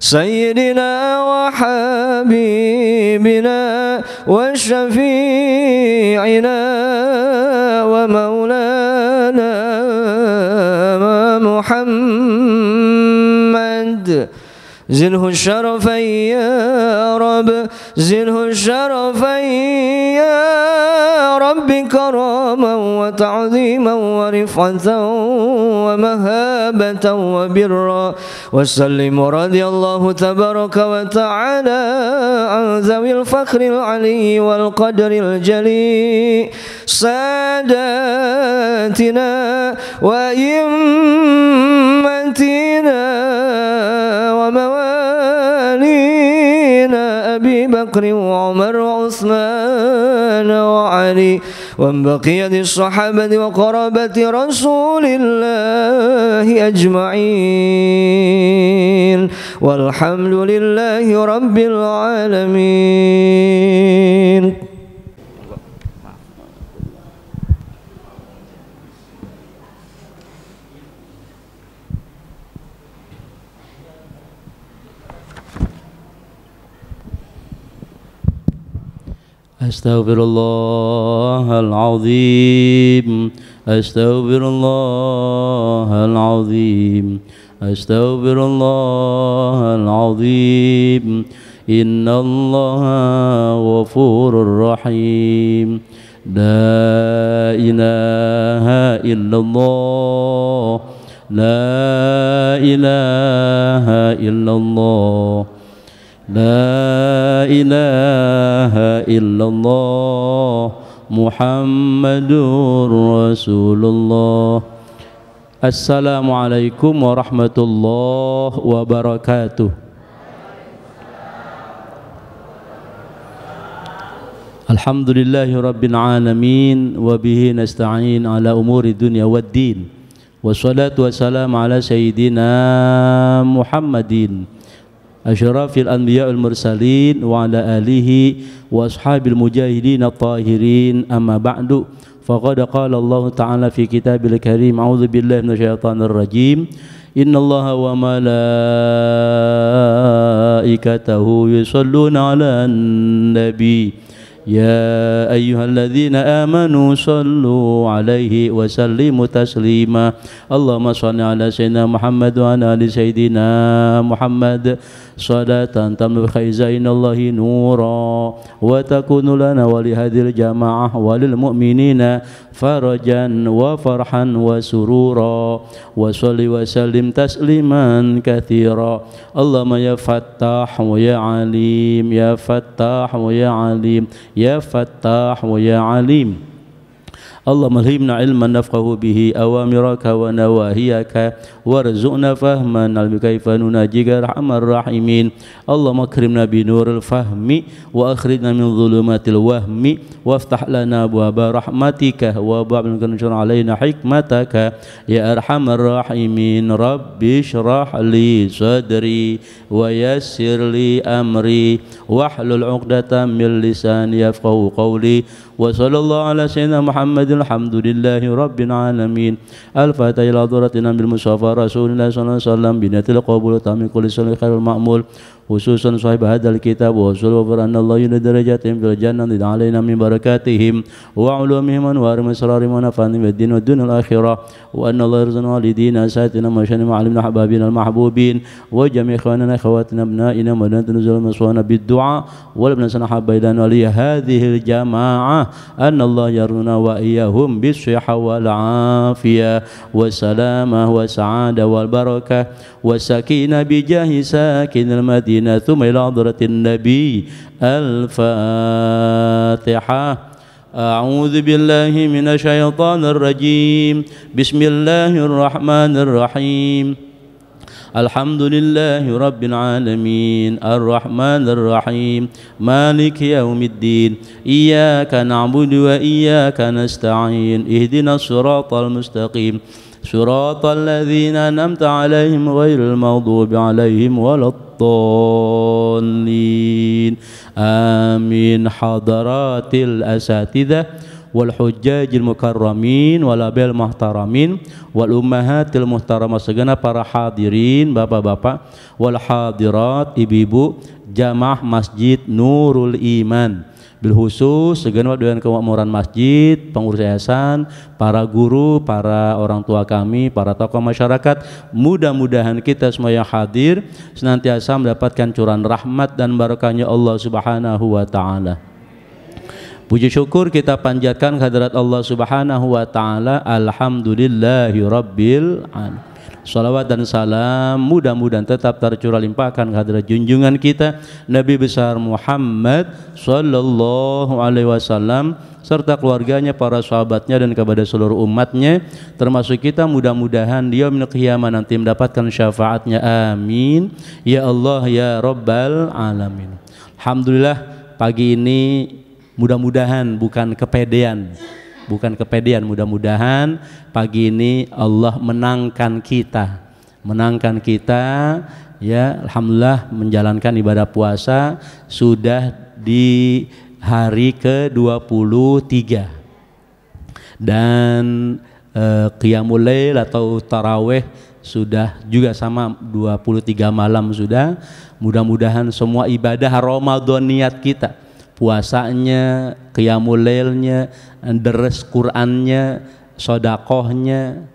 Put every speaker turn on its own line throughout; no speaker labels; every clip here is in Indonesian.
سيدنا وحبيبنا وشفيعنا ومولانا محمد زده الشرفين يا رب زده الشرفين يا رب كراما وتعظيما ورفعة ومهابة وبرا وسلم رضي الله تبارك وتعالى عن ذوي الفخر العلي والقدر الجلي ساداتنا وإمتنا وموالينا أبي بكر وعمر وعثمان وعلي ومن بقية الصحابة وقرابة رسول الله أجمعين والحمد لله رب العالمين.
Astaghfirullahaladzim, astaghfirullahaladzim, astaghfirullahaladzim. Innallaha ghafurur rahim. La ilaha illallah, la ilaha illallah. La ilaha illallah Muhammadur Rasulullah. Assalamualaikum warahmatullahi wabarakatuh. Alhamdulillahi rabbil alamin wa bihi nasta'in ala umuri dunya waddin. Wassalatu wassalamu ala sayyidina Muhammadin asyrafil anbiya wal mursalin wa ala alihi wa ashabil mujahidin at-tahirin. Amma ba'du, faqad qala Allah ta'ala fi kitabil karim, a'udzu billahi minasyaitonir rajim. Innallaha wa malaikatahu yusholluna 'alan nabi ya ayyuhalladzina amanu sallu 'alaihi wa sallimu taslima. Allahumma shalli 'ala sayyidina Muhammad wa 'ala ali sayyidina Muhammad salatan tamlu khaizainallahi nura wa takunu lana wa li hadhil jamaah wa lil mu'minina farajan wa farhan wa surura wa shalli wa sallim tasliman katsira. Allahumma ya fattah wa ya alim, ya fattah wa ya alim, ya fattah wa ya alim. Allahumma alhimna ilman nafqahu bihi awamiraka wa nawahiyaka warzuqna fahman albi kaifa nunajika arhamar rahimin. Allahumma akrimna bi nuril fahmi wa akhrijna min dhulumatil wahmi waftah lana abwaaba rahmatika wa ba'd kunshur alaina hikmataka ya arhamar rahimin. Rabbi shrah li sadri wa yassir li amri wahlul 'uqdatam min lisani yafqahu qawli. Wa sallallahu ala sayyidina Muhammadin alhamdulillahi rabbil alamin. Al-Fatihah ila hadratina bil musafa Rasulillah sallallahu alaihi wasallam binatil qabul tammi kulli salih khairul ma'mul khususan sahib hadzal kitab wa sallallahu Allah yuna darajatin fil jannati alaina min barakatihim wa ulumihim wa armasrarihim wa nafa'na bid din wad dunya al akhirah wa anna Allah yarzana walidina sayatina mashani ma'alimna hababina al mahbubin wa jami' ikhwanana akhawatina abna'ina wa nunzil maswana bid du'a wa labna sana habailana li hadhihi al jamaa'ah anna Allah yaruna wa iyyahum bis sihha wal afiyah wa salamah wa sa'adah wal barakah wa sakinah bi jahi sakinil madinah ثم إلى حضرة النبي. الفاتحة. أعوذ بالله من الشيطان الرجيم. بسم الله الرحمن الرحيم. الحمد لله رب العالمين الرحمن الرحيم مالك يوم الدين إياك نعبد وإياك نستعين اهدنا الصراط المستقيم صراط الذين أنعمت عليهم غير المغضوب عليهم ولا الضالين آمين. حضرات الأساتذة wal hujjajil mukarramin wal abil muhtaramin wal ummahatil muhtaramah, segenap para hadirin bapak-bapak, wal hadirat ibu-ibu jamaah Masjid Nurul Iman, bil khusus segenap Dewan Kemakmuran Masjid, pengurus yayasan, para guru, para orang tua kami, para tokoh masyarakat. Mudah-mudahan kita semua yang hadir senantiasa mendapatkan curahan rahmat dan barakahnya Allah Subhanahu wa taala. Puji syukur kita panjatkan kehadirat Allah Subhanahu wa taala. Alhamdulillahi rabbil alamin. Salawat dan salam mudah-mudahan tetap tercurah limpahkan kehadirat junjungan kita Nabi besar Muhammad sallallahu alaihi wasallam serta keluarganya, para sahabatnya, dan kepada seluruh umatnya, termasuk kita. Mudah-mudahan di yaumil qiyamah nanti mendapatkan syafaatnya, amin ya Allah ya rabbal alamin. Alhamdulillah, pagi ini mudah-mudahan bukan kepedean, mudah-mudahan pagi ini Allah menangkan kita ya. Alhamdulillah menjalankan ibadah puasa sudah di hari ke-23 dan qiyamul lail atau tarawih sudah juga sama 23 malam sudah. Mudah-mudahan semua ibadah Ramadaniyat kita, puasanya, qiyamul lailnya, deres Qur'annya, sodakohnya,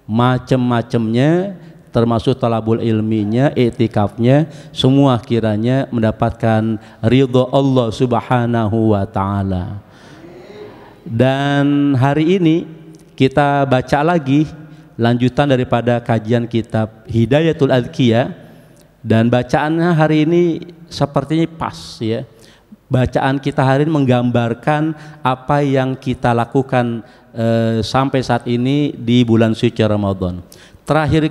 macam-macamnya, termasuk talabul ilminya, i'tikafnya, semua kiranya mendapatkan ridho Allah Subhanahu wa taala. Dan hari ini kita baca lagi lanjutan daripada kajian kitab Hidayatul Adhkiyah, dan bacaannya hari ini sepertinya pas ya. Bacaan kita hari ini menggambarkan apa yang kita lakukan sampai saat ini di bulan suci Ramadan. Terakhir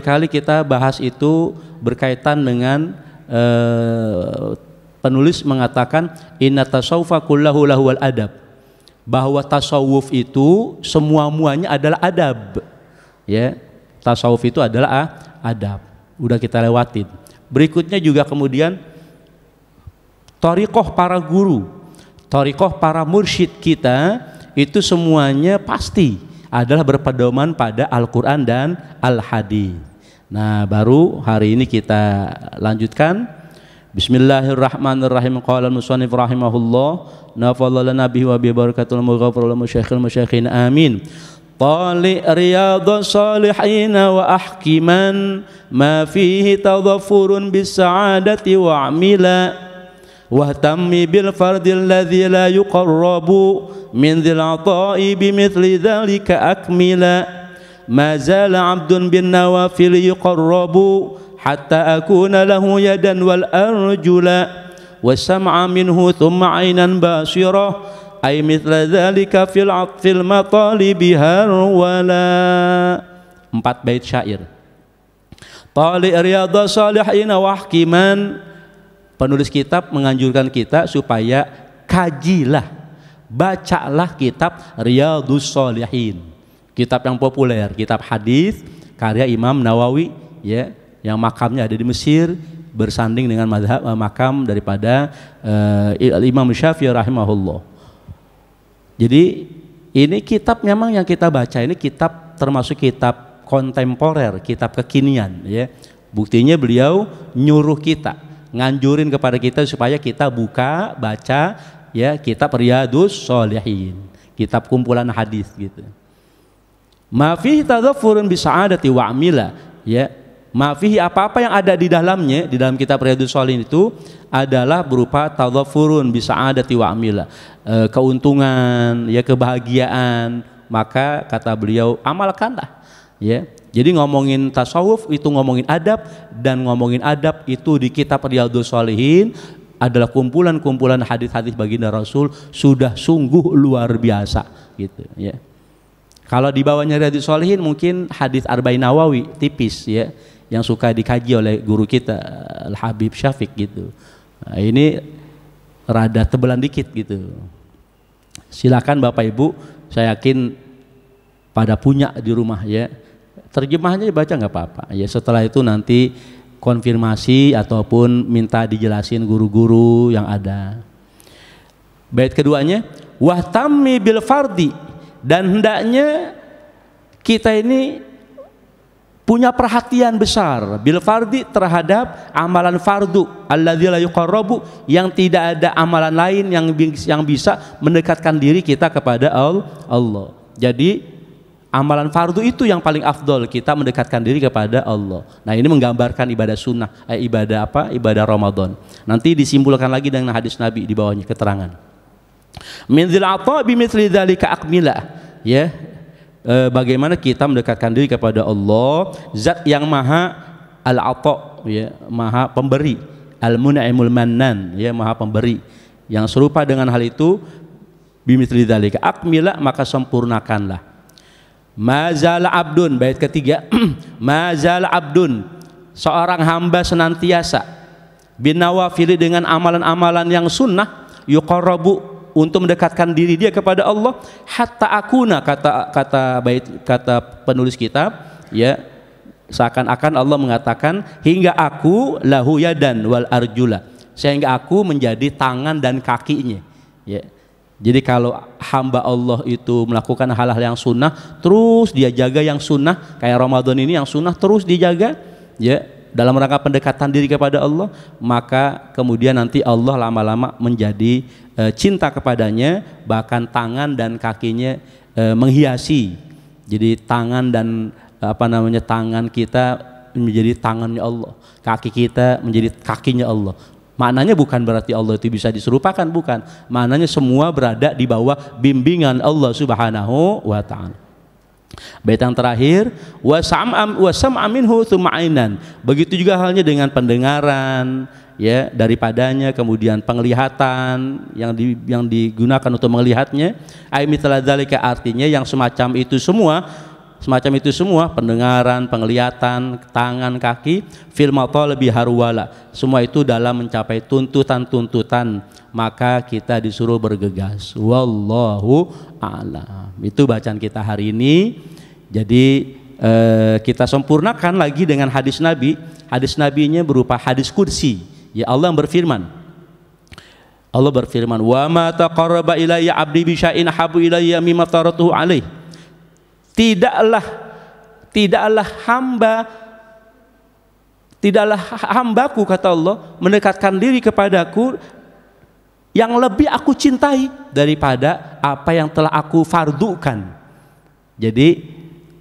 kali kita bahas itu berkaitan dengan penulis mengatakan inna tasawufa kullahu lahu wal adab, bahwa tasawuf itu semua-muanya adalah adab ya. Tasawuf itu adalah adab, udah kita lewatin. Berikutnya juga kemudian thariqah para guru, thariqah para mursyid kita itu semuanya pasti adalah berpedoman pada Al-Quran dan Al-Hadis. Nah, baru hari ini kita lanjutkan. Bismillahirrahmanirrahim. Qala al-musannif rahimahullah, nafadhala nabihi wa bi barakatul mughafir lil masyayikhil amin. Tali riyadhus salihin wa ahkiman ma fihi tadhaffurun bis sa'adati wa amila wahtammi bil fardil ladzi la yuqarrabu min dzil ata'i bimithli dzalika akmila ma zala 'abdun bin nawafil yuqarrabu hatta akuna lahu yadan wal arjula wasam'a minhu thumma 'aynan basirah ay mithla dzalika fil matalibi harwala. 4 bait syair. Tali riyadhus salihin wa ahkiman, penulis kitab menganjurkan kita supaya kajilah, bacalah kitab Riyadhus Shalihin, kitab yang populer, kitab hadis karya Imam Nawawi ya, yang makamnya ada di Mesir, bersanding dengan mazhab makam daripada Imam Syafi'i rahimahullah. Jadi ini kitab memang yang kita baca ini kitab termasuk kitab kontemporer, kitab kekinian ya. Buktinya beliau nyuruh kita, nganjurin kepada kita supaya kita buka baca ya kitab Riyadhus Shalihin, kitab kumpulan hadis gitu. Ma fihi tadhaffurun bi sa'adati wa amila ya. Ma fihi, apa-apa yang ada di dalamnya, di dalam kitab Riyadhus Shalihin itu adalah berupa tadhaffurun bi sa'adati wa amila, keuntungan ya, kebahagiaan. Maka kata beliau amalkanlah ya. Jadi ngomongin tasawuf itu ngomongin adab, dan ngomongin adab itu di kitab Riyadhus Shalihin adalah kumpulan-kumpulan hadis-hadis baginda Rasul, sudah sungguh luar biasa gitu ya. Kalau di bawahnya Riyadhus Shalihin mungkin hadis Arba'in Nawawi tipis ya, yang suka dikaji oleh guru kita Al-Habib Syafiq gitu. Nah, ini rada tebelan dikit gitu. Silakan Bapak Ibu, saya yakin pada punya di rumah ya. Terjemahnya dibaca nggak apa-apa ya. Setelah itu nanti konfirmasi ataupun minta dijelasin guru-guru yang ada. Bait keduanya, wahtammi bil fardi, dan hendaknya kita ini punya perhatian besar bil fardi terhadap amalan fardu alladzi la yuqarrabu, yang tidak ada amalan lain yang bisa mendekatkan diri kita kepada Allah. Jadi amalan fardu itu yang paling afdol kita mendekatkan diri kepada Allah. Nah, ini menggambarkan ibadah sunnah, ibadah Ramadan. Nanti disimpulkan lagi dengan hadis Nabi di bawahnya keterangan. Min dzil ata bi mithli dzalika akmila, ya. Bagaimana kita mendekatkan diri kepada Allah, zat yang maha al-ata, ya, maha pemberi, al-mun'imul mannan, ya, maha pemberi. Yang serupa dengan hal itu, bimithli dzalika akmila, maka sempurnakanlah. Mazal abdun, bait ketiga, mazal abdun, seorang hamba senantiasa binawafili, dengan amalan-amalan yang sunnah, yuqarrabu, untuk mendekatkan diri dia kepada Allah, hatta akuna, kata penulis kitab, ya, seakan-akan Allah mengatakan hingga aku lahu yadan wal arjula, sehingga aku menjadi tangan dan kakinya, ya. Jadi kalau hamba Allah itu melakukan hal-hal yang sunnah, terus dia jaga yang sunnah, kayak Ramadan ini yang sunnah terus dijaga, ya, dalam rangka pendekatan diri kepada Allah, maka kemudian nanti Allah lama-lama menjadi cinta kepadanya, bahkan tangan dan kakinya menghiasi. Jadi tangan dan tangan kita menjadi tangannya Allah, kaki kita menjadi kakinya Allah. Maknanya bukan berarti Allah itu bisa diserupakan, bukan. Maknanya semua berada di bawah bimbingan Allah Subhanahu wa ta'ala. Bait yang terakhir, wa sam'a minhu tsumma ainan. Begitu juga halnya dengan pendengaran, ya, daripadanya, kemudian penglihatan yang digunakan untuk melihatnya. Ai mithla dzalika, artinya yang semacam itu semua, pendengaran, penglihatan, tangan, kaki, fil matalabi harwala, semua itu dalam mencapai tuntutan-tuntutan, maka kita disuruh bergegas. Wallahu a'lam. Itu bacaan kita hari ini. Jadi kita sempurnakan lagi dengan hadis Nabi. Hadis Nabinya berupa hadis kursi. Ya, Allah yang berfirman. Allah berfirman, "Wa ma taqarraba ilayya 'abdi bi syai'in habu ilayya mimma taratuhu alaih." Tidaklah hambaku, kata Allah, mendekatkan diri kepadaku yang lebih aku cintai daripada apa yang telah aku fardukan. Jadi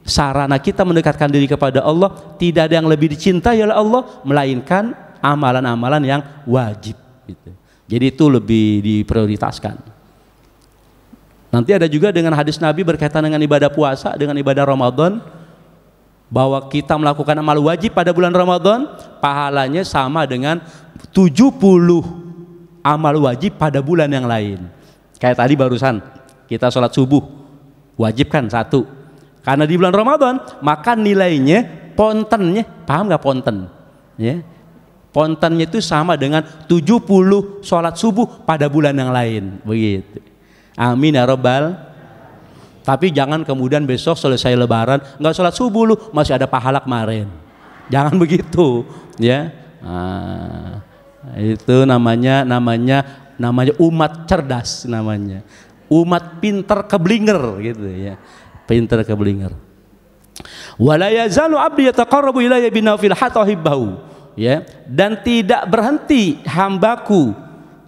sarana kita mendekatkan diri kepada Allah, tidak ada yang lebih dicintai oleh Allah melainkan amalan-amalan yang wajib, gitu. Jadi itu lebih diprioritaskan. Nanti ada juga dengan hadis Nabi berkaitan dengan ibadah puasa, dengan ibadah Ramadan, bahwa kita melakukan amal wajib pada bulan Ramadan, pahalanya sama dengan 70 amal wajib pada bulan yang lain. Kayak tadi barusan kita sholat subuh, wajib kan 1. Karena di bulan Ramadan, maka nilainya, pontennya, paham nggak ponten? Ya. Pontennya itu sama dengan 70 sholat subuh pada bulan yang lain, begitu. Amin ya Rabbal. Tapi jangan kemudian besok selesai lebaran nggak sholat subuh, lu masih ada pahala kemarin. Jangan begitu, ya. Nah, itu namanya umat cerdas, namanya umat pinter keblinger, gitu ya, pinter keblinger. Wala yazalu 'abdi yataqarrabu ilayya binafil hatta uhibbahu, ya, dan tidak berhenti hambaku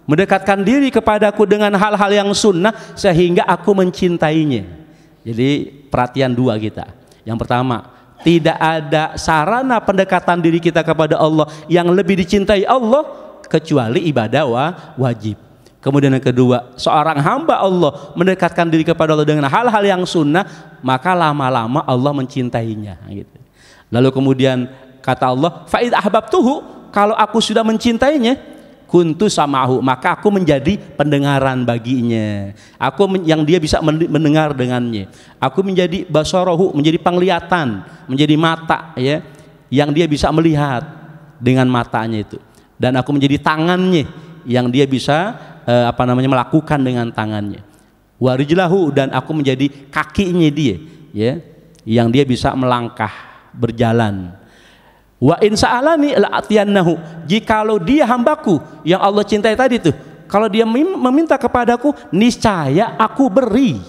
mendekatkan diri kepadaku dengan hal-hal yang sunnah sehingga aku mencintainya. Jadi perhatian dua kita. Yang pertama, tidak ada sarana pendekatan diri kita kepada Allah yang lebih dicintai Allah kecuali ibadah wajib. Kemudian yang kedua, seorang hamba Allah mendekatkan diri kepada Allah dengan hal-hal yang sunnah, maka lama-lama Allah mencintainya, gitu. Lalu kemudian kata Allah, fa idza ahbabtuhu, kalau aku sudah mencintainya, kuntu samahu, maka aku menjadi pendengaran baginya, yang dia bisa mendengar dengannya. Aku menjadi basarahu, menjadi penglihatan, menjadi mata, ya, yang dia bisa melihat dengan matanya itu. Dan aku menjadi tangannya, yang dia bisa melakukan dengan tangannya. Warijlahu, dan aku menjadi kakinya dia, ya, yang dia bisa melangkah, berjalan. Wa in sa'alani la'atiyannahu, jikalau dia hambaku yang Allah cintai tadi tuh, Kalau dia meminta kepadaku, niscaya aku beri.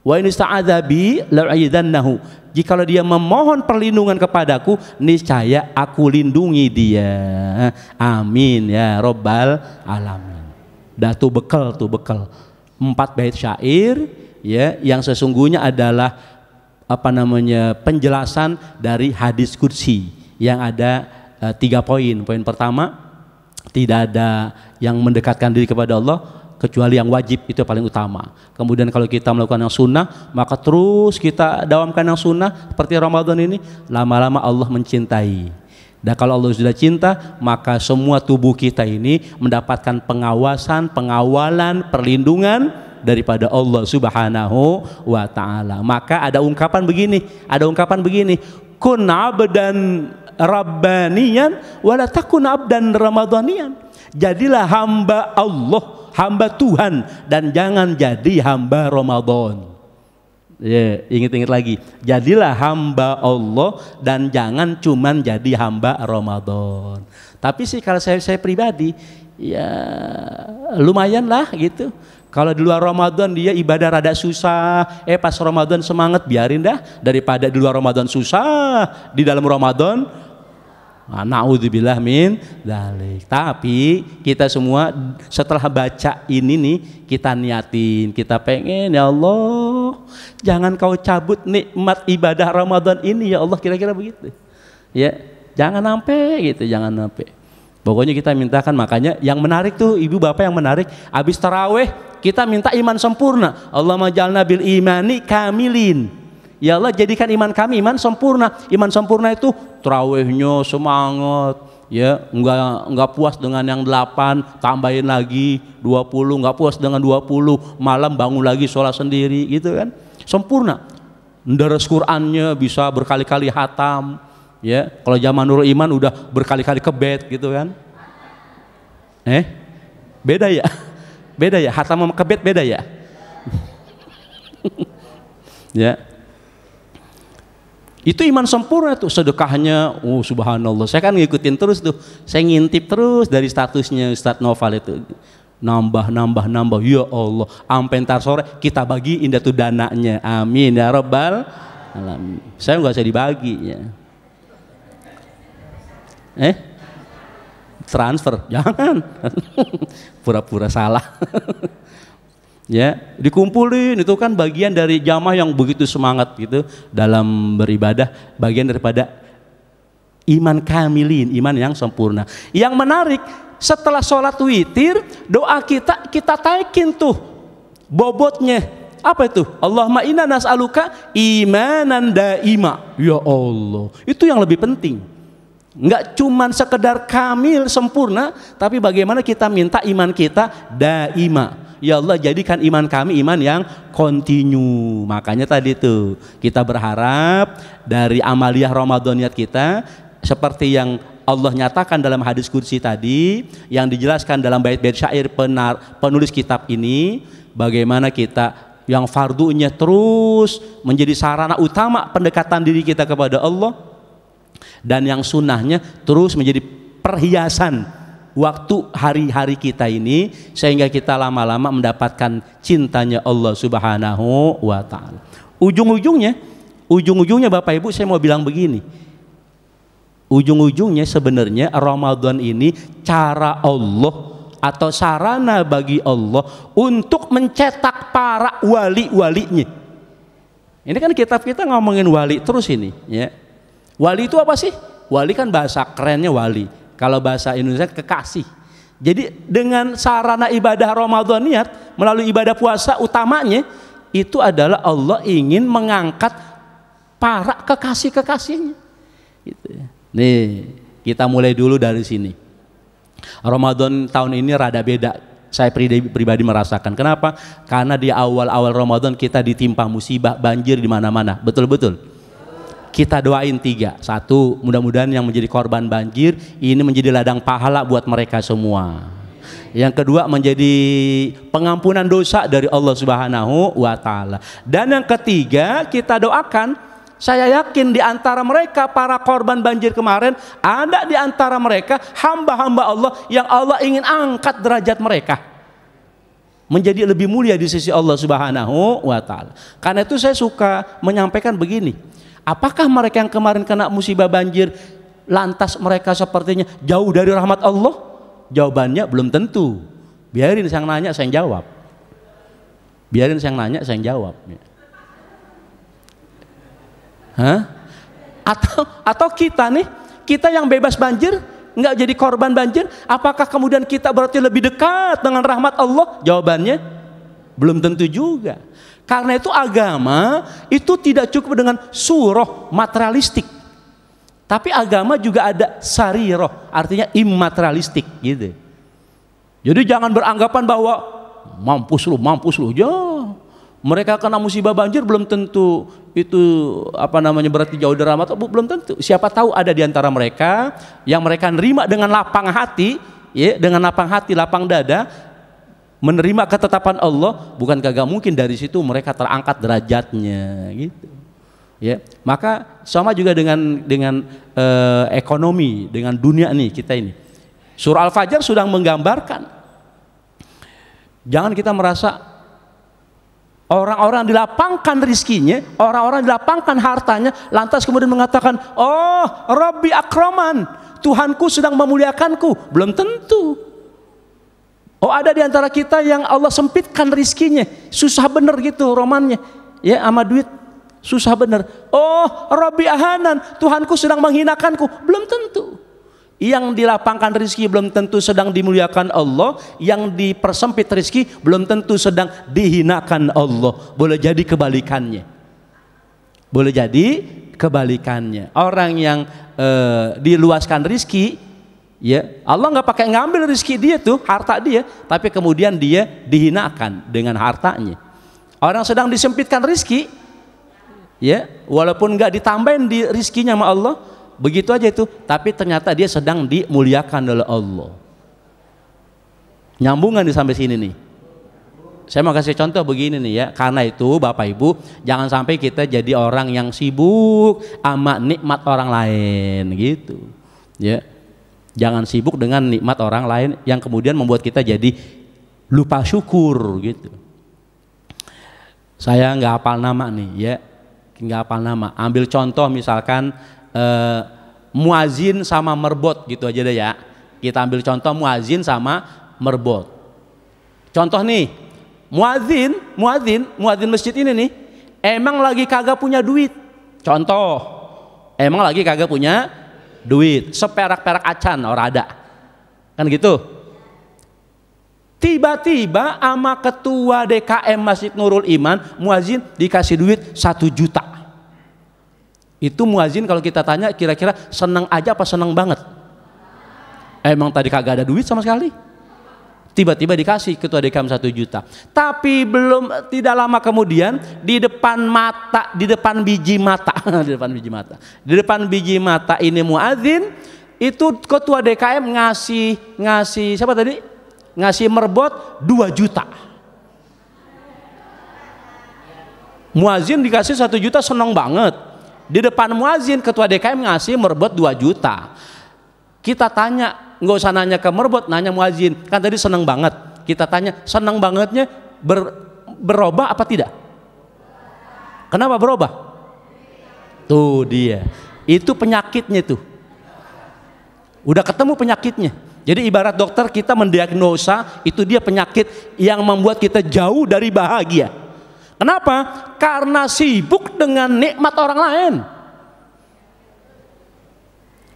Wa in ista'adza bi la'idhannahu. Jikalau dia memohon perlindungan kepadaku, niscaya aku lindungi dia. Amin ya rabbal alamin. Dah tuh bekal 4 bait syair ya, yang sesungguhnya adalah penjelasan dari hadis qudsi yang ada 3 poin. Poin pertama, tidak ada yang mendekatkan diri kepada Allah kecuali yang wajib, itu paling utama. Kemudian kalau kita melakukan yang sunnah, maka terus kita dawamkan yang sunnah seperti Ramadan ini, lama-lama Allah mencintai. Dan kalau Allah sudah cinta, maka semua tubuh kita ini mendapatkan pengawasan, pengawalan, perlindungan daripada Allah Subhanahu wa ta'ala. Maka ada ungkapan begini, kun abdan rabbaniyan wala takun abdan ramadhaniyan. Jadilah hamba Allah, hamba Tuhan, dan jangan jadi hamba Ramadan. Ya, ingat-ingat lagi, jadilah hamba Allah dan jangan cuman jadi hamba Ramadan. Tapi sih kalau saya pribadi, ya lumayan lah gitu. Kalau di luar Ramadan dia ibadah rada susah, pas Ramadan semangat, biarin dah, daripada di luar Ramadan susah, di dalam Ramadan na'udzubillah min dzalik. Tapi kita semua setelah baca ini nih, kita niatin, kita pengen, ya Allah, jangan kau cabut nikmat ibadah Ramadan ini ya Allah, kira-kira begitu. Ya, jangan sampai gitu, jangan sampai. Pokoknya kita mintakan. Makanya yang menarik tuh ibu bapak, yang menarik, habis taraweh kita minta iman sempurna. Allahumma jalna bil imani kamilin. Ya Allah, jadikan iman kami iman sempurna. Iman sempurna itu tarawihnya semangat, ya, enggak puas dengan yang 8, tambahin lagi 20, enggak puas dengan 20, malam bangun lagi sholat sendiri gitu kan. Sempurna. Deres Qur'annya bisa berkali-kali hatam, ya. Kalau zaman Nurul Iman udah berkali-kali kebet gitu kan. Beda ya? Beda ya? Hatam sama kebet beda ya? Ya. Itu iman sempurna tuh. Sedekahnya, subhanallah, saya kan ngikutin terus tuh, saya ngintip terus dari statusnya Ustadz Noval itu, nambah, ya Allah, sampai ntar sore kita bagiin dah tuh dananya. Amin ya rabbal alamin. Saya nggak usah dibagi ya. Transfer, jangan. Pura-pura salah. Ya, dikumpulin, itu kan bagian dari jamaah yang begitu semangat gitu dalam beribadah, bagian daripada iman kamilin, iman yang sempurna. Yang menarik, setelah sholat witir, doa kita taikin tuh bobotnya. Apa itu? Allahumma inna nas'aluka imanan daima. Ya Allah, itu yang lebih penting. Enggak cuman sekedar kamil sempurna, tapi bagaimana kita minta iman kita daima. Ya Allah, jadikan iman kami iman yang kontinu. Makanya tadi tuh kita berharap dari amaliyah Ramadhaniyat kita, seperti yang Allah nyatakan dalam hadis qudsi tadi, yang dijelaskan dalam bait-bait syair penulis kitab ini, bagaimana kita yang fardunya terus menjadi sarana utama pendekatan diri kita kepada Allah, dan yang sunnahnya terus menjadi perhiasan waktu hari-hari kita ini, sehingga kita lama-lama mendapatkan cintanya Allah Subhanahu wa ta'ala. Ujung-ujungnya Bapak Ibu, saya mau bilang begini, ujung-ujungnya sebenarnya Ramadan ini cara Allah atau sarana bagi Allah untuk mencetak para wali-walinya. Ini kan kitab kita ngomongin wali terus ini, ya. Wali itu apa sih? Wali kan bahasa kerennya wali. Kalau bahasa Indonesia kekasih. Jadi dengan sarana ibadah Ramadhaniyat melalui ibadah puasa utamanya itu adalah Allah ingin mengangkat para kekasih-kekasihnya. Gitu ya. Nih, kita mulai dulu dari sini. Ramadan tahun ini rada beda. Saya pribadi merasakan. Kenapa? Karena di awal-awal Ramadan kita ditimpa musibah, banjir di mana-mana. Betul-betul. Kita doain 3. 1, mudah-mudahan yang menjadi korban banjir ini menjadi ladang pahala buat mereka semua. Yang kedua, menjadi pengampunan dosa dari Allah Subhanahu wa ta'ala. Dan yang ketiga, kita doakan, saya yakin di antara mereka para korban banjir kemarin, ada di antara mereka hamba-hamba Allah yang Allah ingin angkat derajat mereka. menjadi lebih mulia di sisi Allah Subhanahu wa taala. Karena itu saya suka menyampaikan begini. Apakah mereka yang kemarin kena musibah banjir lantas mereka sepertinya jauh dari rahmat Allah? Jawabannya belum tentu. Biarin saya nanya, saya jawab. Biarin saya nanya, saya jawab. Hah? Atau kita nih, kita yang bebas banjir, nggak jadi korban banjir, apakah kemudian kita berarti lebih dekat dengan rahmat Allah? Jawabannya belum tentu juga. Karena itu agama itu tidak cukup dengan surah materialistik, tapi agama juga ada sariroh, artinya immaterialistik gitu. Jadi jangan beranggapan bahwa mampus lu ya. Mereka kena musibah banjir belum tentu itu berarti jauh dari rahmat Allah, belum tentu. Siapa tahu ada di antara mereka yang mereka nerima dengan lapang hati, ya, dengan lapang hati, lapang dada, menerima ketetapan Allah, bukan kagak mungkin dari situ mereka terangkat derajatnya, gitu. Ya, maka sama juga dengan ekonomi, dengan dunia nih kita ini. Surah Al-Fajr sudah menggambarkan. Jangan kita merasa orang-orang dilapangkan rizkinya, orang-orang dilapangkan hartanya, lantas kemudian mengatakan, oh Rabbi akraman, Tuhanku sedang memuliakanku. Belum tentu. Oh, ada di antara kita yang Allah sempitkan rizkinya, susah bener gitu romannya, ya, sama duit susah bener. Oh Rabbi ahanan, Tuhanku sedang menghinakanku. Belum tentu. Yang dilapangkan rizki belum tentu sedang dimuliakan Allah, yang dipersempit rizki belum tentu sedang dihinakan Allah. Boleh jadi kebalikannya. Boleh jadi kebalikannya. Orang yang diluaskan rizki, ya, Allah nggak pakai ngambil rizki dia tuh, harta dia, tapi kemudian dia dihinakan dengan hartanya. Orang sedang disempitkan rizki, ya, walaupun nggak ditambahin di rizkinya sama Allah, begitu aja itu, tapi ternyata dia sedang dimuliakan oleh Allah. Nyambungan nih sampai sini nih. Saya mau kasih contoh begini nih ya. Karena itu Bapak Ibu, jangan sampai kita jadi orang yang sibuk sama nikmat orang lain gitu. Ya. Jangan sibuk dengan nikmat orang lain yang kemudian membuat kita jadi lupa syukur gitu. Saya nggak hafal nama nih ya. Nggak hafal nama. Ambil contoh misalkan muazin sama merbot gitu aja deh ya. Kita ambil contoh muazin sama merbot. Contoh nih, muazin masjid ini nih emang lagi kagak punya duit. Contoh, emang lagi kagak punya duit, seperak-perak acan orang ada. Kan gitu. Tiba-tiba sama ketua DKM Masjid Nurul Iman, muazin dikasih duit 1 juta. Itu muazin kalau kita tanya kira-kira senang aja apa senang banget? Emang tadi kagak ada duit sama sekali. Tiba-tiba dikasih ketua DKM 1 juta. Tapi tidak lama kemudian di depan biji mata ini muazin, itu ketua DKM ngasih siapa tadi? Ngasih merbot 2 juta. Muazin dikasih 1 juta senang banget. Di depan muazin ketua DKM ngasih merbot 2 juta. Kita tanya, nggak usah nanya ke merbot, nanya muazin. Kan tadi senang banget. Kita tanya, senang bangetnya berubah apa tidak? Kenapa berubah? Tuh dia. Itu penyakitnya tuh. Udah ketemu penyakitnya. Jadi ibarat dokter kita mendiagnosa, itu dia penyakit yang membuat kita jauh dari bahagia. Kenapa? Karena sibuk dengan nikmat orang lain.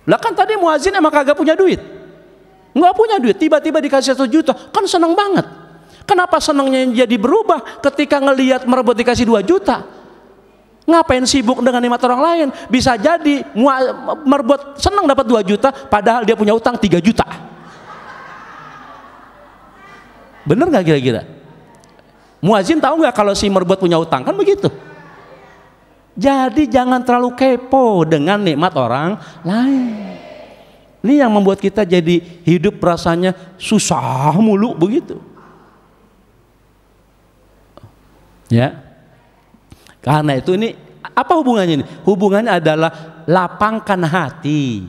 Lah kan tadi muazin emang kagak punya duit, nggak punya duit, tiba-tiba dikasih 1 juta, kan senang banget. Kenapa senangnya jadi berubah ketika ngelihat merebut dikasih 2 juta? Ngapain sibuk dengan nikmat orang lain? Bisa jadi merebut senang dapat 2 juta, padahal dia punya utang 3 juta. Bener nggak kira-kira? Muazin tahu nggak kalau si merbot punya utang? Kan begitu. Jadi jangan terlalu kepo dengan nikmat orang lain. Ini yang membuat kita jadi hidup rasanya susah mulu begitu. Ya. Karena itu ini apa hubungannya ini? Hubungannya adalah lapangkan hati.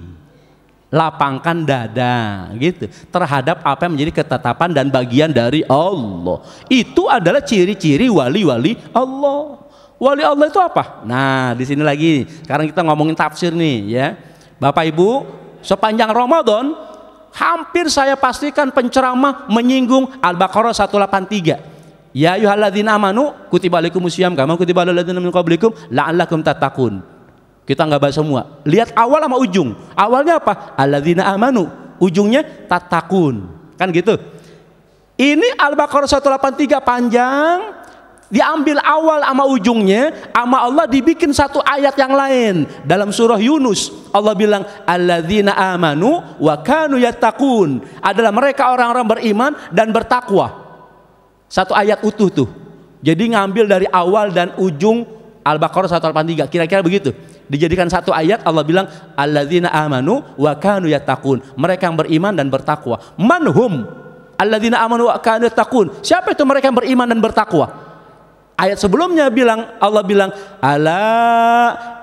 lapangkan dada gitu terhadap apa yang menjadi ketetapan dan bagian dari Allah. Itu adalah ciri-ciri wali-wali Allah. Wali Allah itu apa? Nah, di sini lagi. Sekarang kita ngomongin tafsir nih ya. Bapak Ibu, sepanjang Ramadan hampir saya pastikan penceramah menyinggung Al-Baqarah 183. Ya ayyuhalladzina amanu kutiba alaikumusiyam kama kutiba alal ladzina min qablikum la'allakum tattaqun. Kita nggak bahas semua. Lihat awal sama ujung. Awalnya apa? Alladzina amanu. Ujungnya tattaqun. Kan gitu. Ini Al-Baqarah 183 panjang. Diambil awal sama ujungnya, sama Allah dibikin satu ayat yang lain. Dalam surah Yunus Allah bilang alladzina amanu wa kanu yattaqun, adalah mereka orang-orang beriman dan bertakwa. Satu ayat utuh tuh. Jadi ngambil dari awal dan ujung Al-Baqarah 183. Kira-kira begitu. Dijadikan satu ayat, Allah bilang alladzina amanu wa kanu yattaqun, mereka yang beriman dan bertakwa. Manhum alladzina amanu wa kanu yattaqun. Siapa itu mereka yang beriman dan bertakwa? Ayat sebelumnya Allah bilang ala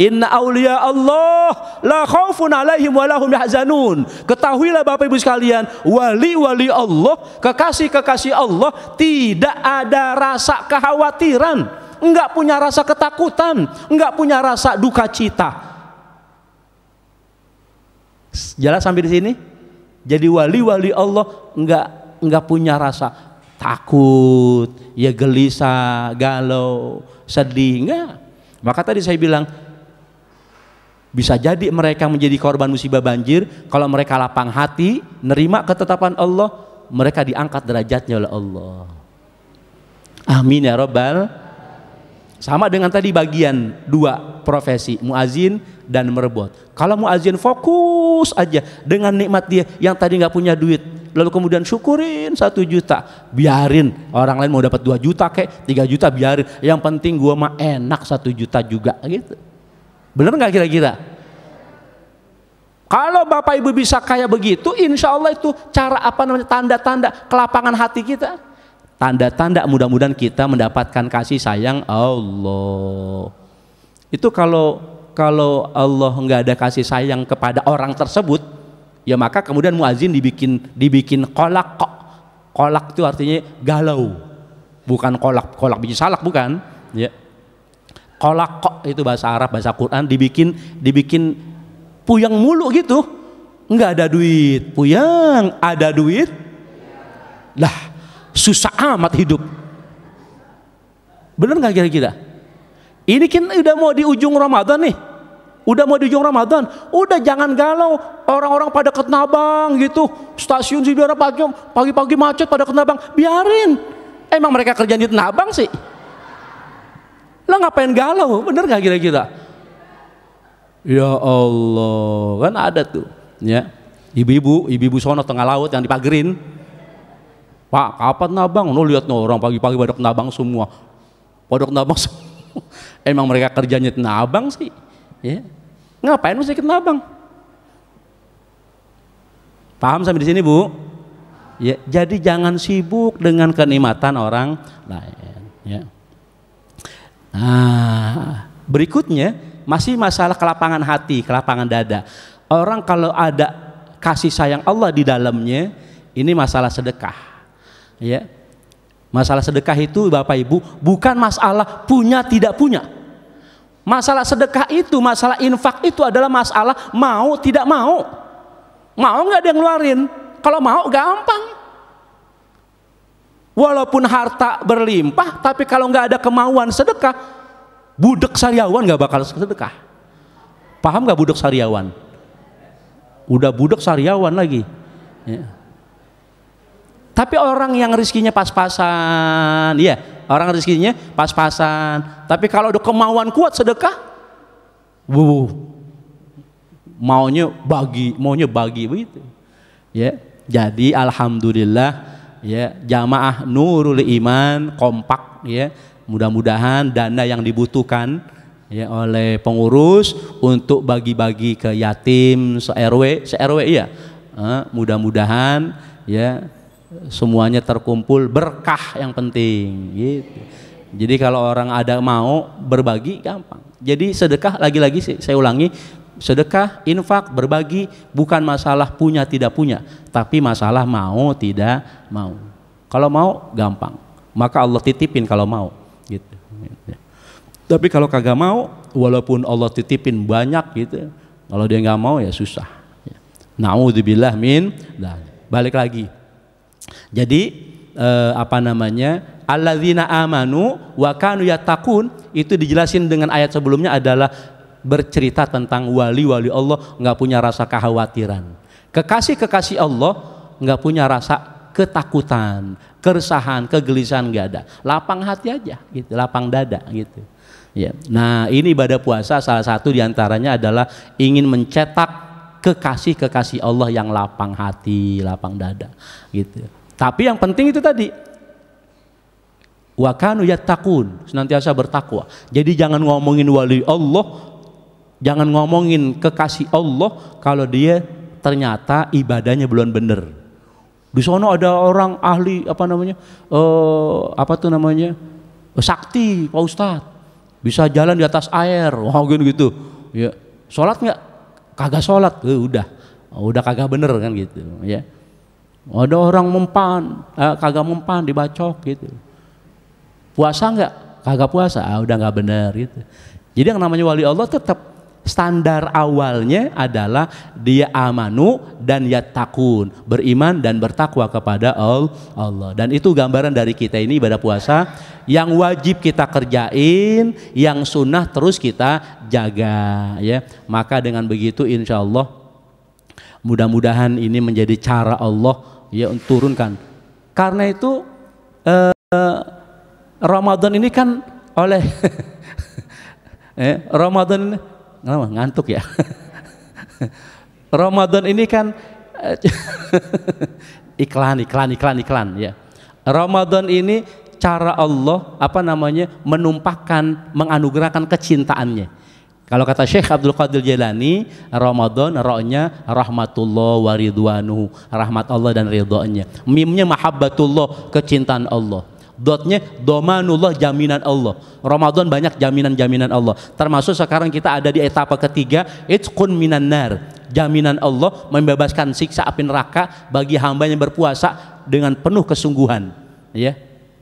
inna auliya Allah la khaufun alaihim wa lahum yahzanun. Ketahuilah Bapak Ibu sekalian, wali-wali Allah, kekasih-kekasih Allah tidak ada rasa kekhawatiran, enggak punya rasa ketakutan, enggak punya rasa duka cita. Jelas sampai di sini? Jadi wali-wali Allah enggak punya rasa takut, ya gelisah, galau, sedih, enggak. Maka tadi saya bilang bisa jadi mereka menjadi korban musibah banjir kalau mereka lapang hati, nerima ketetapan Allah, mereka diangkat derajatnya oleh Allah. Amin ya Rabbal. Sama dengan tadi bagian dua profesi, muazin dan merebot. Kalau muazin fokus aja dengan nikmat dia yang tadi nggak punya duit, lalu kemudian syukurin 1 juta, biarin orang lain mau dapat 2 juta kek 3 juta, biarin, yang penting gua mah enak 1 juta juga gitu. Bener nggak kira-kira? Kalau Bapak Ibu bisa kayak begitu, insya Allah itu cara apa namanya, tanda-tanda kelapangan hati kita, tanda-tanda mudah-mudahan kita mendapatkan kasih sayang Allah. Itu kalau Allah nggak ada kasih sayang kepada orang tersebut, ya maka kemudian muazin dibikin kolak. Kolak itu artinya galau, bukan kolak biji salak, bukan ya. Kolak kok itu bahasa Arab, bahasa Quran, dibikin puyeng mulu gitu, nggak ada duit, puyeng, ada duit lah susah amat hidup. Bener nggak kira-kira? Ini kan udah mau di ujung Ramadan nih, udah jangan galau. Orang-orang pada ke Tanabang gitu, stasiun Sidara pagi-pagi macet pada ke Tanabang, biarin. Emang mereka kerja di Tanabang sih? Lah ngapain galau? Bener nggak kira-kira? Ya Allah, kan ada tuh, ya ibu-ibu sono tengah laut yang dipagerin. Pak, kapan Tanabang? Lo lihat no, orang pagi-pagi pada ke Tanabang semua, Emang mereka kerjanya di Tanabang sih? Ya, ngapain mesti ke Tanabang? Paham sampai di sini, Bu? Ya, jadi jangan sibuk dengan kenikmatan orang lain. Ya. Nah, berikutnya masih masalah kelapangan hati, kelapangan dada. Orang kalau ada kasih sayang Allah di dalamnya, ini masalah sedekah. Ya, masalah sedekah itu Bapak Ibu bukan masalah punya tidak punya. Masalah sedekah itu, masalah infak itu adalah masalah mau tidak mau. Mau nggak dia ngeluarin? Kalau mau gampang. Walaupun harta berlimpah, tapi kalau nggak ada kemauan sedekah, budak sariawan nggak bakal sedekah. Paham nggak budak sariawan? Udah budak sariawan lagi. Ya. Tapi orang yang rezekinya pas-pasan, ya, orang rezekinya pas-pasan. Tapi kalau ada kemauan kuat sedekah, maunya bagi begitu. Ya, jadi alhamdulillah, ya, jamaah Nurul Iman kompak, ya. Mudah-mudahan dana yang dibutuhkan, ya, oleh pengurus untuk bagi-bagi ke yatim se-RW ya. Mudah-mudahan, ya, semuanya terkumpul berkah yang penting gitu. Jadi kalau orang ada mau berbagi gampang. Jadi sedekah, lagi-lagi saya ulangi, sedekah, infak, berbagi bukan masalah punya tidak punya, tapi masalah mau tidak mau. Kalau mau gampang, maka Allah titipin kalau mau gitu. Tapi kalau kagak mau, walaupun Allah titipin banyak gitu, kalau dia nggak mau ya susah. Na'udzubillah min dzalik. Balik lagi. Jadi alladzina amanu wa kanu yattaqun itu dijelasin dengan ayat sebelumnya adalah bercerita tentang wali-wali Allah nggak punya rasa kekhawatiran. Kekasih-kekasih Allah nggak punya rasa ketakutan, keresahan, kegelisahan, nggak ada. Lapang hati aja gitu, lapang dada gitu. Ya. Nah, ini ibadah puasa salah satu diantaranya adalah ingin mencetak kekasih-kekasih Allah yang lapang hati, lapang dada gitu. Tapi yang penting itu tadi wa kanu yattaqun, senantiasa bertakwa. Jadi jangan ngomongin wali Allah, jangan ngomongin kekasih Allah kalau dia ternyata ibadahnya belum bener. Di sana ada orang ahli sakti, Pak Ustadz, bisa jalan di atas air, wah gitu. Ya, sholat nggak? Kagak sholat, udah kagak bener kan gitu. Ya, ada orang mempan, kagak mempan dibacok gitu. Puasa nggak? Kagak puasa, udah nggak bener gitu. Jadi yang namanya wali Allah tetap standar awalnya adalah dia amanu dan yattaqun, beriman dan bertakwa kepada Allah. Dan itu gambaran dari kita ini ibadah puasa yang wajib kita kerjain, yang sunnah terus kita jaga ya. Maka dengan begitu insya Allah mudah-mudahan ini menjadi cara Allah ya untuk turunkan. Karena itu Ramadan ini kan oleh Ramadan ini ngantuk ya. Ramadan ini kan iklan ya. Ramadan ini cara Allah menumpahkan, menganugerahkan kecintaannya. Kalau kata Syekh Abdul Qadir Jailani, Ramadan ra-nya rahmatullah wa ridwanuhu, rahmat Allah dan ridhonya. Mimnya mahabbatullah, kecintaan Allah. Dotnya domanullah, jaminan Allah. Ramadan banyak jaminan-jaminan Allah. Termasuk sekarang kita ada di etapa ketiga, itqun minan nar. Jaminan Allah membebaskan siksa api neraka bagi hamba yang berpuasa dengan penuh kesungguhan, ya.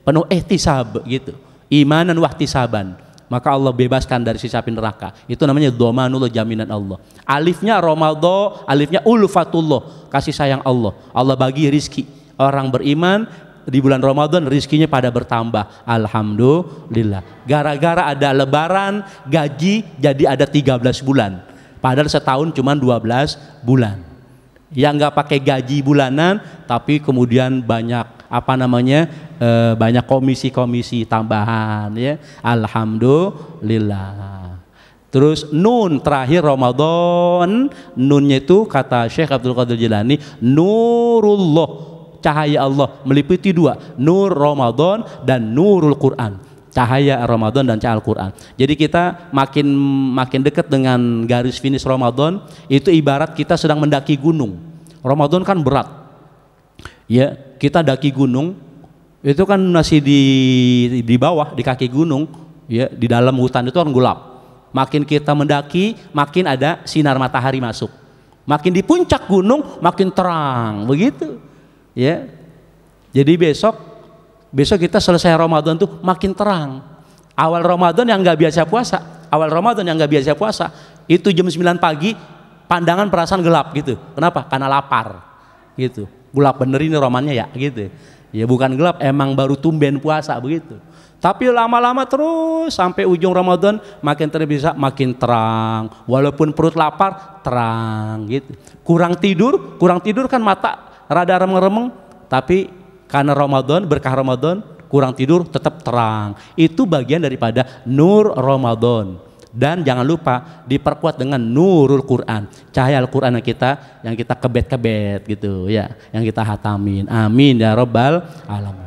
Penuh ihtisab gitu. Imanan wa ihtisaban. Maka Allah bebaskan dari siksa api neraka. Itu namanya domanullah, jaminan Allah. Alifnya Ramadan, alifnya ulfatullah, kasih sayang Allah. Allah bagi rizki. Orang beriman di bulan Ramadan rizkinya pada bertambah, alhamdulillah. Gara-gara ada lebaran, gaji jadi ada 13 bulan. Padahal setahun cuma 12 bulan. Yang nggak pakai gaji bulanan, tapi kemudian banyak banyak komisi-komisi tambahan ya. Alhamdulillah. Terus nun terakhir Ramadan, nunnya itu kata Syekh Abdul Qadir Jilani, nurullah, cahaya Allah, meliputi dua, nur Ramadan dan nurul Quran, cahaya Ramadan dan cahaya Al-Quran. Jadi kita makin dekat dengan garis finish Ramadan, itu ibarat kita sedang mendaki gunung. Ramadan kan berat ya, kita daki gunung itu kan masih di bawah, di kaki gunung ya, di dalam hutan itu kan gelap. Makin kita mendaki, makin ada sinar matahari masuk. Makin di puncak gunung makin terang, begitu ya. Jadi besok kita selesai Ramadan tuh makin terang. Awal Ramadan yang nggak biasa puasa, itu jam 9 pagi pandangan perasaan gelap gitu. Kenapa? Karena lapar gitu. Gelap bener ini romannya ya gitu. Ya bukan gelap, emang baru tumben puasa begitu. Tapi lama-lama terus sampai ujung Ramadan makin terbiasa, makin terang. Walaupun perut lapar, terang gitu. Kurang tidur kan mata rada remeng-remeng, tapi karena Ramadan, berkah Ramadan, kurang tidur tetap terang. Itu bagian daripada nur Ramadan. Dan jangan lupa diperkuat dengan nurul Quran, cahaya Al-Quran yang kita kebet-kebet gitu ya, yang kita hatamin. Amin ya rabbal alamin.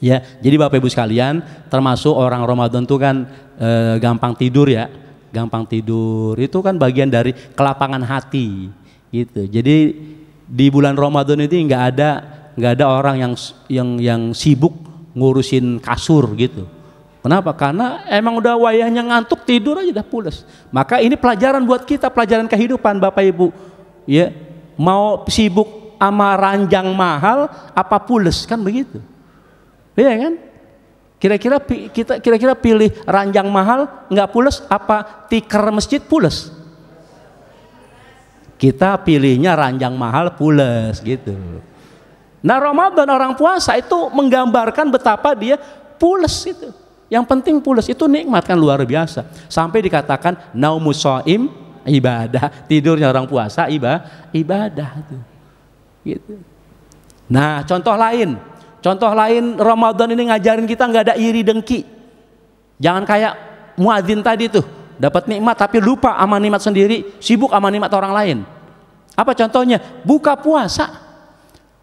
Ya, jadi Bapak Ibu sekalian, termasuk orang Ramadan itu kan gampang tidur ya, gampang tidur. Itu kan bagian dari kelapangan hati gitu. Jadi di bulan Ramadan ini nggak ada orang yang sibuk ngurusin kasur gitu. Kenapa? Karena emang udah wayahnya ngantuk, tidur aja udah pules. Maka ini pelajaran buat kita, pelajaran kehidupan Bapak Ibu. Ya, mau sibuk sama ranjang mahal apa pules, kan begitu. Iya kan? Kira-kira pilih ranjang mahal nggak pules apa tikar masjid pules? Kita pilihnya ranjang mahal pules gitu. Nah, Ramadan orang puasa itu menggambarkan betapa dia pules itu. Yang penting pules itu nikmat kan, luar biasa. Sampai dikatakan naumus shaim ibadah, tidurnya orang puasa ibadah tuh. Gitu. Nah, contoh lain Ramadan ini ngajarin kita nggak ada iri dengki. Jangan kayak muadzin tadi tuh, dapat nikmat tapi lupa sama nikmat sendiri, sibuk sama nikmat orang lain. Apa contohnya?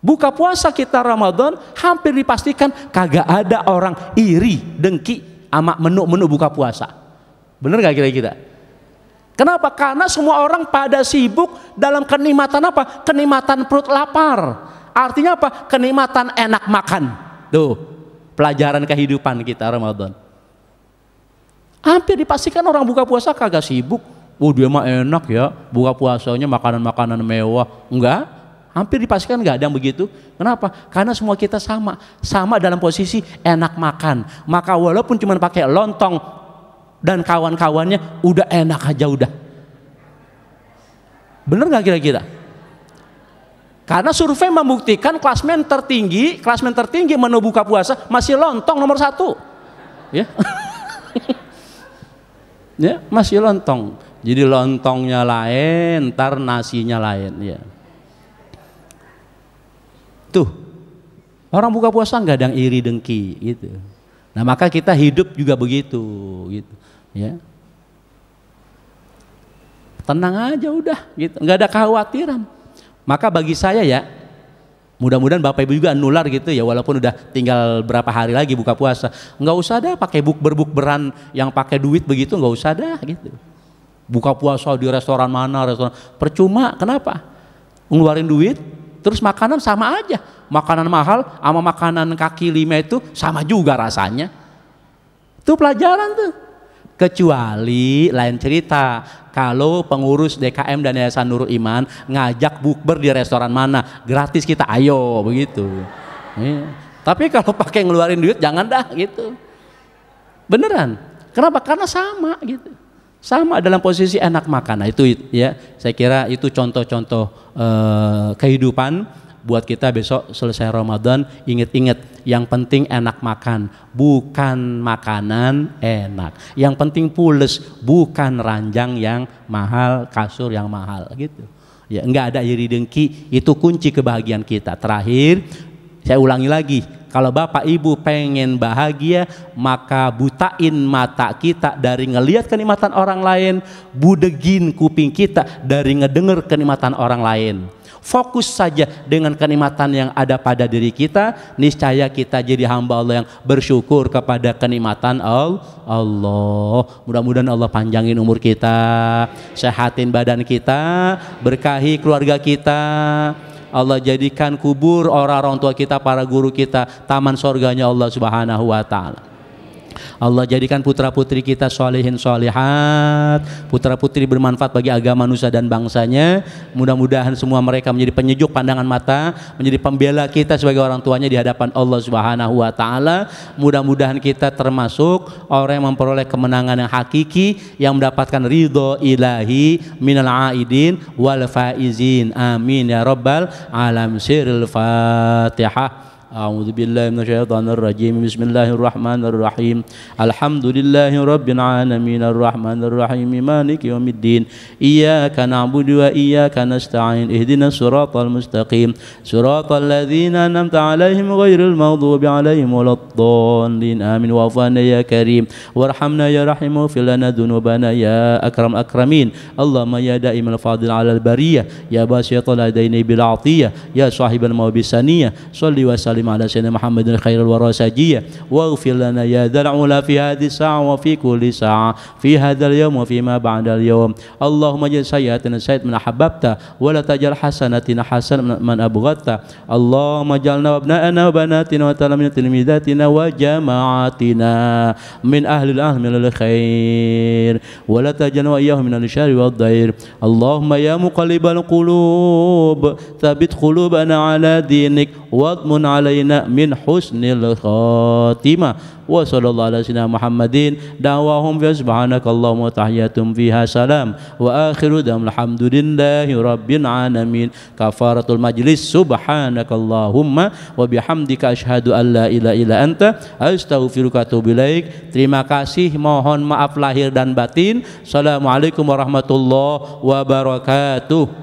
Buka puasa kita Ramadan hampir dipastikan kagak ada orang iri dengki sama menu-menu buka puasa. Bener gak kira-kira? Kenapa? Karena semua orang pada sibuk dalam kenikmatan apa? Kenikmatan perut lapar. Artinya apa? Kenikmatan enak makan. Tuh, pelajaran kehidupan kita Ramadan. Hampir dipastikan orang buka puasa kagak sibuk. Oh, dia mah enak ya, buka puasanya makanan-makanan mewah. Enggak. Hampir dipastikan nggak ada yang begitu. Kenapa? Karena semua kita sama dalam posisi enak makan. Maka walaupun cuma pakai lontong dan kawan-kawannya udah enak aja udah. Bener nggak kira-kira? Karena survei membuktikan klasmen tertinggi menu buka puasa masih lontong nomor 1. Ya, ya masih lontong. Jadi lontongnya lain, ntar nasinya lain. Ya. Tuh, orang buka puasa nggak ada yang iri dengki gitu. Nah, maka kita hidup juga begitu gitu, ya. Tenang aja udah gitu, nggak ada kekhawatiran. Maka bagi saya ya, mudah-mudahan Bapak Ibu juga nular gitu ya, walaupun udah tinggal berapa hari lagi buka puasa, nggak usah dah pakai bukber-bukberan yang pakai duit begitu, nggak usah dah gitu. Buka puasa di restoran mana, percuma. Kenapa? Ngeluarin duit. Terus makanan sama aja, makanan mahal sama makanan kaki lima itu sama juga rasanya. Itu pelajaran tuh. Kecuali lain cerita, kalau pengurus DKM dan Yayasan Nurul Iman ngajak bukber di restoran mana, gratis kita ayo begitu. Tapi kalau pakai ngeluarin duit jangan dah gitu. Beneran. Kenapa? Karena sama gitu. Sama dalam posisi enak makan. Nah, itu ya, saya kira itu contoh-contoh kehidupan buat kita besok selesai Ramadan. Ingat-ingat, yang penting enak makan, bukan makanan enak. Yang penting pules, bukan ranjang yang mahal, kasur yang mahal gitu. Ya, enggak ada iri dengki, itu kunci kebahagiaan kita. Terakhir, saya ulangi lagi. Kalau Bapak Ibu pengen bahagia, maka butain mata kita dari ngelihat kenikmatan orang lain, budegin kuping kita dari ngedenger kenikmatan orang lain. Fokus saja dengan kenikmatan yang ada pada diri kita, niscaya kita jadi hamba Allah yang bersyukur kepada kenikmatan Allah. Mudah-mudahan Allah panjangin umur kita, sehatin badan kita, berkahi keluarga kita. Allah jadikan kubur orang-orang tua kita, para guru kita, taman surganya Allah Subhanahu wa ta'ala. Allah jadikan putra-putri kita sholihin sholihat, putra-putri bermanfaat bagi agama nusa dan bangsanya. Mudah-mudahan semua mereka menjadi penyejuk pandangan mata, menjadi pembela kita sebagai orang tuanya di hadapan Allah Subhanahu wa ta'ala. Mudah-mudahan kita termasuk orang yang memperoleh kemenangan yang hakiki, yang mendapatkan ridho ilahi minal aidin wal faizin. Amin ya rabbal alam. Siril Fatihah. A'udzu billahi minasyaitonir rajim. Bismillahirrahmanirrahim. Alhamdulillahi rabbil alamin arrahmanir rahim maliki yaumiddin. Iyyaka na'budu wa iyyaka nasta'in. Ihdinas siratal mustaqim. Siratal ladzina an'amta 'alaihim ghairil maghdubi 'alaihim waladdallin. Amin. Wa'fana ya karim warhamna ya rahim waghfir lana dzunubana ya akram akramin. Allahumma ya da'imal fadil 'alal bariyah ya basyatal adaini bil 'atiyah ya sahibal mawbisaniyah. Shalli wa sallim sallim ala sayyidina Muhammadin khairul wara sajiyya waghfir lana ya dzal ula fi hadhihi sa'a wa fi kulli sa'a fi hadzal yawm wa fi ma ba'dal yawm. Allahumma jal sayyiatina sayyid man ahabbta wa la tajal hasanatina hasan man abghadta. Allahumma jalna wa abna'ana wa banatina wa talamina tilmidatina wa jama'atina min ahli al-ahmi lil khair wa la tajal wa iyyahum min al-syarri wad dair. Allahumma ya muqallibal qulub tsabbit qulubana ala dinik wadmun alaina min husnil khatimah. Wa sallallahu ala sayyidina Muhammadin da'wahum fi subhanakallahumma tahiyatum fiha salam wa akhiru dam alhamdulillahi rabbil alamin. Kafaratul majlis subhanakallahumma wa bihamdika asyhadu an la ilaha illa anta astaghfiruka wa atubu ilaik. Terima kasih, mohon maaf lahir dan batin. Assalamualaikum warahmatullahi wabarakatuh.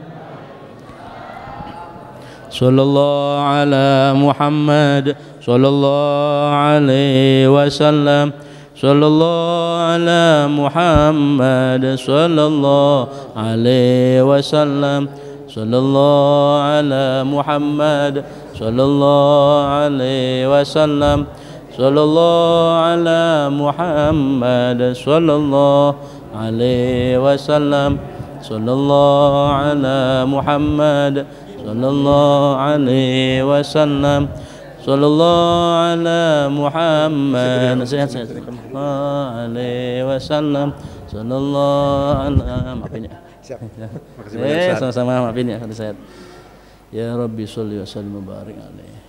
Sallallahu ala Muhammad sallallahu alaihi wasallam. Sallallahu ala Muhammad sallallahu alaihi wasallam. Sallallahu ala Muhammad sallallahu alaihi wasallam. Sallallahu ala Muhammad sallallahu alaihi wasallam. Sallallahu ala Muhammad sallallahu alaihi wasallam. Sallallahu ala Muhammad sallallahu alaihi wasallam. Sallallahu ala maafin ya. Siap. Makasih banyak. Sama-sama maafin ya. Ya Rabbi sholli wa sallim wa barik alaihi.